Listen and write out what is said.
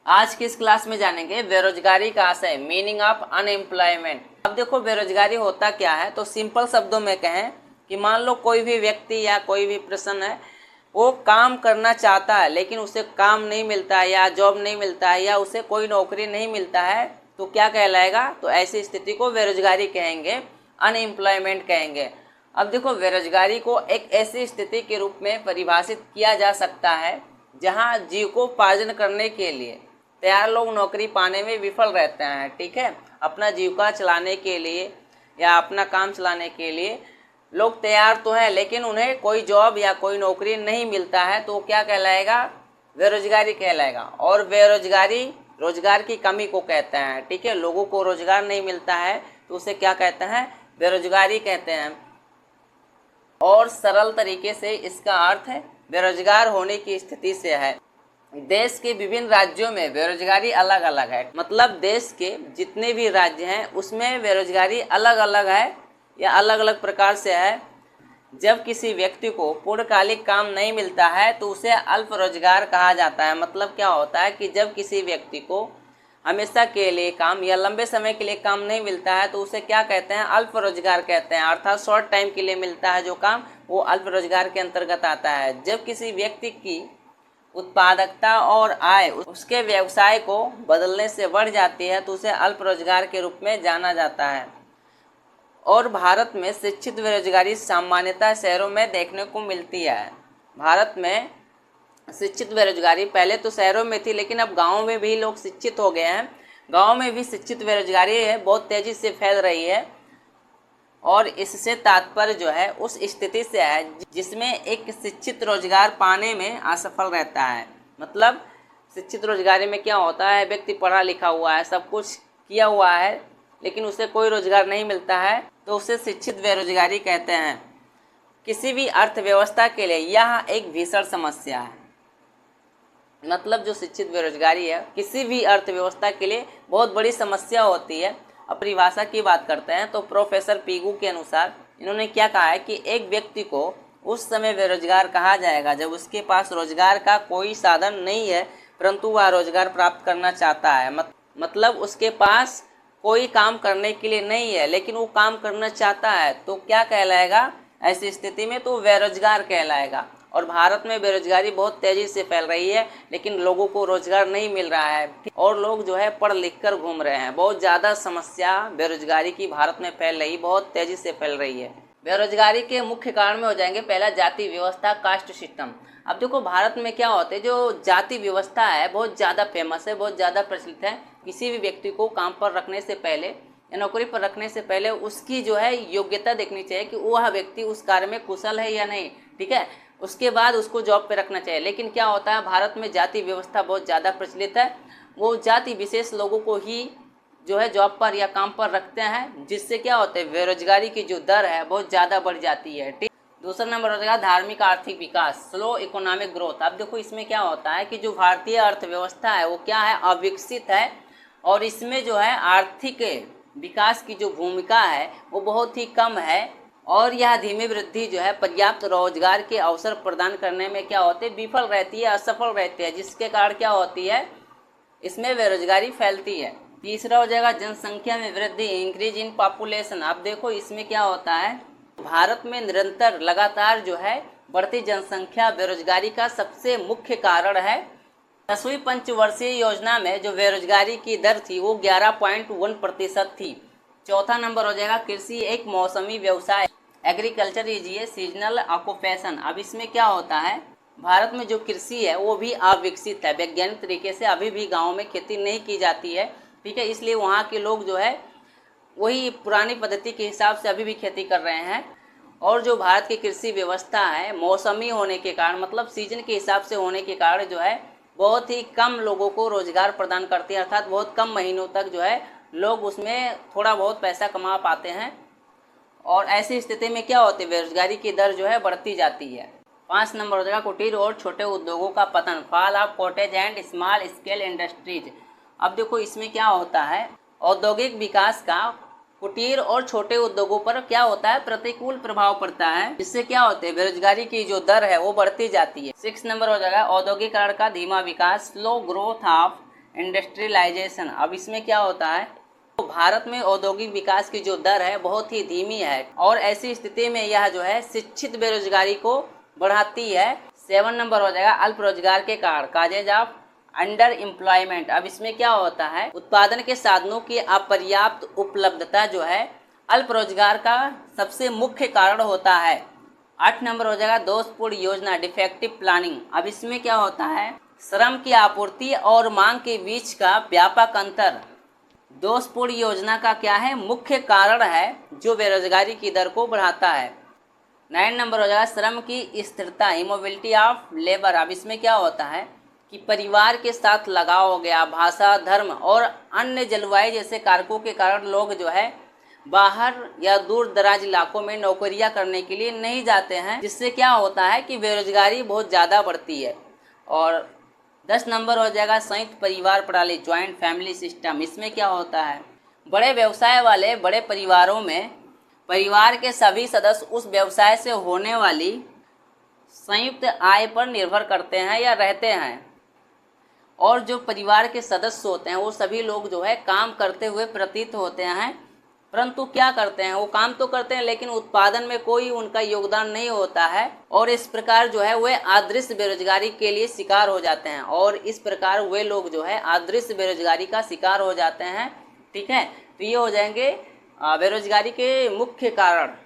आज की इस क्लास में जानेंगे बेरोजगारी का आशय, मीनिंग ऑफ अनएम्प्लॉयमेंट। अब देखो बेरोजगारी होता क्या है, तो सिंपल शब्दों में कहें कि मान लो कोई भी व्यक्ति या कोई भी पर्सन है, वो काम करना चाहता है लेकिन उसे काम नहीं मिलता है या जॉब नहीं मिलता है या उसे कोई नौकरी नहीं मिलता है, तो क्या कहलाएगा? तो ऐसी स्थिति को बेरोजगारी कहेंगे, अनएम्प्लॉयमेंट कहेंगे। अब देखो बेरोजगारी को एक ऐसी स्थिति के रूप में परिभाषित किया जा सकता है जहां जीविकोपार्जन करने के लिए तैयार लोग नौकरी पाने में विफल रहते हैं। ठीक है, अपना जीविका चलाने के लिए या अपना काम चलाने के लिए लोग तैयार तो हैं लेकिन उन्हें कोई जॉब या कोई नौकरी नहीं मिलता है, तो क्या कहलाएगा? बेरोजगारी कहलाएगा। और बेरोजगारी रोजगार की कमी को कहते हैं। ठीक है, लोगों को रोजगार नहीं मिलता है तो उसे क्या कहते हैं? बेरोजगारी कहते हैं। और सरल तरीके से इसका अर्थ है बेरोजगार होने की स्थिति से है। देश के विभिन्न राज्यों में बेरोजगारी अलग अलग है, मतलब देश के जितने भी राज्य हैं उसमें बेरोजगारी अलग अलग है या अलग अलग प्रकार से है। जब किसी व्यक्ति को पूर्णकालिक काम नहीं मिलता है तो उसे अल्प रोजगार कहा जाता है। मतलब क्या होता है कि जब किसी व्यक्ति को हमेशा के लिए काम या लंबे समय के लिए काम नहीं मिलता है तो उसे क्या कहते हैं? अल्प रोजगार कहते हैं। अर्थात शॉर्ट टाइम के लिए मिलता है जो काम, वो अल्प रोजगार के अंतर्गत आता है। जब किसी व्यक्ति की उत्पादकता और आय उसके व्यवसाय को बदलने से बढ़ जाती है तो उसे अल्प रोजगार के रूप में जाना जाता है। और भारत में शिक्षित बेरोजगारी सामान्यतः शहरों में देखने को मिलती है। भारत में शिक्षित बेरोजगारी पहले तो शहरों में थी लेकिन अब गाँव में भी लोग शिक्षित हो गए हैं। गाँव में भी शिक्षित बेरोजगारी है, बहुत तेजी से फैल रही है। और इससे तात्पर्य जो है उस स्थिति से है जिसमें एक शिक्षित रोजगार पाने में असफल रहता है। मतलब शिक्षित रोजगारी में क्या होता है? व्यक्ति पढ़ा लिखा हुआ है, सब कुछ किया हुआ है लेकिन उसे कोई रोजगार नहीं मिलता है, तो उसे शिक्षित बेरोजगारी कहते हैं। किसी भी अर्थव्यवस्था के लिए यह एक भीषण समस्या है। मतलब जो शिक्षित बेरोजगारी है किसी भी अर्थव्यवस्था के लिए बहुत बड़ी समस्या होती है। अब परिभाषा की बात करते हैं तो प्रोफेसर पीगू के अनुसार इन्होंने क्या कहा है कि एक व्यक्ति को उस समय बेरोजगार कहा जाएगा जब उसके पास रोजगार का कोई साधन नहीं है परंतु वह रोजगार प्राप्त करना चाहता है। मतलब उसके पास कोई काम करने के लिए नहीं है लेकिन वो काम करना चाहता है, तो क्या कहलाएगा? ऐसी स्थिति में तो बेरोजगार कहलाएगा। और भारत में बेरोजगारी बहुत तेजी से फैल रही है लेकिन लोगों को रोजगार नहीं मिल रहा है और लोग जो है पढ़ लिख कर घूम रहे हैं। बहुत ज़्यादा समस्या बेरोजगारी की भारत में फैल रही, बहुत तेजी से फैल रही है। बेरोजगारी के मुख्य कारण में हो जाएंगे पहला जाति व्यवस्था, कास्ट सिस्टम। अब देखो भारत में क्या होता है, जो जाति व्यवस्था है बहुत ज़्यादा फेमस है, बहुत ज़्यादा प्रचलित है। किसी भी व्यक्ति को काम पर रखने से पहले या नौकरी पर रखने से पहले उसकी जो है योग्यता देखनी चाहिए कि वह व्यक्ति उस कार्य में कुशल है या नहीं। ठीक है, उसके बाद उसको जॉब पे रखना चाहिए। लेकिन क्या होता है भारत में जाति व्यवस्था बहुत ज़्यादा प्रचलित है, वो जाति विशेष लोगों को ही जो है जॉब पर या काम पर रखते हैं, जिससे क्या होता है बेरोजगारी की जो दर है बहुत ज़्यादा बढ़ जाती है। ठीक, दूसरा नंबर हो जाएगा धार्मिक आर्थिक विकास, स्लो इकोनॉमिक ग्रोथ। अब देखो इसमें क्या होता है कि जो भारतीय अर्थव्यवस्था है वो क्या है? अविकसित है और इसमें जो है आर्थिक विकास की जो भूमिका है वो बहुत ही कम है और यह धीमी वृद्धि जो है पर्याप्त रोजगार के अवसर प्रदान करने में क्या होते हैं? विफल रहती है, असफल रहती है, जिसके कारण क्या होती है? इसमें बेरोजगारी फैलती है। तीसरा हो जाएगा जनसंख्या में वृद्धि, इंक्रीज इन पॉपुलेशन। अब देखो इसमें क्या होता है, भारत में निरंतर लगातार जो है बढ़ती जनसंख्या बेरोजगारी का सबसे मुख्य कारण है। 10वीं पंचवर्षीय योजना में जो बेरोजगारी की दर थी वो 11.1% थी। चौथा नंबर हो जाएगा कृषि एक मौसमी व्यवसाय, agriculture is a seasonal occupation. अब इसमें क्या होता है, भारत में जो कृषि है वो भी अविकसित है, वैज्ञानिक तरीके से अभी भी गाँव में खेती नहीं की जाती है। ठीक है, इसलिए वहाँ के लोग जो है वही पुरानी पद्धति के हिसाब से अभी भी खेती कर रहे हैं। और जो भारत की कृषि व्यवस्था है मौसमी होने के कारण, मतलब सीजन के हिसाब से होने के कारण जो है बहुत ही कम लोगों को रोजगार प्रदान करती है। अर्थात बहुत कम महीनों तक जो है लोग उसमें थोड़ा बहुत पैसा कमा पाते हैं और ऐसी स्थिति में क्या होती है बेरोजगारी की दर जो है बढ़ती जाती है। 5 नंबर हो जाएगा कुटीर और छोटे उद्योगों का पतन, fall of cottage and small scale industries. अब देखो इसमें क्या होता है, औद्योगिक विकास का कुटीर और छोटे उद्योगों पर क्या होता है? प्रतिकूल प्रभाव पड़ता है, जिससे क्या होते हैं बेरोजगारी की जो दर है वो बढ़ती जाती है। 6 नंबर हो जाएगा औद्योगिकरण का धीमा विकास, स्लो ग्रोथ ऑफ इंडस्ट्रियलाइजेशन। अब इसमें क्या होता है, तो भारत में औद्योगिक विकास की जो दर है बहुत ही धीमी है और ऐसी स्थिति में यह जो है शिक्षित बेरोजगारी को बढ़ाती है। 7 नंबर हो जाएगा अल्प रोजगार के कारण, काजेज ऑफ अंडर एम्प्लॉयमेंट। अब इसमें क्या होता है, उत्पादन के साधनों की अपर्याप्त उपलब्धता जो है अल्प रोजगार का सबसे मुख्य कारण होता है। 8 नंबर हो जाएगा दोषपूर्ण योजना, डिफेक्टिव प्लानिंग। अब इसमें क्या होता है, श्रम की आपूर्ति और मांग के बीच का व्यापक अंतर दोषपूर्ण योजना का क्या है, मुख्य कारण है जो बेरोजगारी की दर को बढ़ाता है। 9 नंबर हो जाएगा श्रम की स्थिरता, इमोबिलिटी ऑफ लेबर। अब इसमें क्या होता है कि परिवार के साथ लगाव हो गया, भाषा, धर्म और अन्य जलवायु जैसे कारकों के कारण लोग जो है बाहर या दूर दराज इलाकों में नौकरियां करने के लिए नहीं जाते हैं, जिससे क्या होता है कि बेरोजगारी बहुत ज़्यादा बढ़ती है। और 10 नंबर हो जाएगा संयुक्त परिवार प्रणाली, ज्वाइंट फैमिली सिस्टम। इसमें क्या होता है, बड़े व्यवसाय वाले बड़े परिवारों में परिवार के सभी सदस्य उस व्यवसाय से होने वाली संयुक्त आय पर निर्भर करते हैं या रहते हैं, और जो परिवार के सदस्य होते हैं वो सभी लोग जो है काम करते हुए प्रतीत होते हैं, परंतु क्या करते हैं, वो काम तो करते हैं लेकिन उत्पादन में कोई उनका योगदान नहीं होता है, और इस प्रकार जो है वे अदृश्य बेरोजगारी के लिए शिकार हो जाते हैं, और इस प्रकार वे लोग जो है अदृश्य बेरोजगारी का शिकार हो जाते हैं। ठीक है, तो ये हो जाएंगे बेरोजगारी के मुख्य कारण।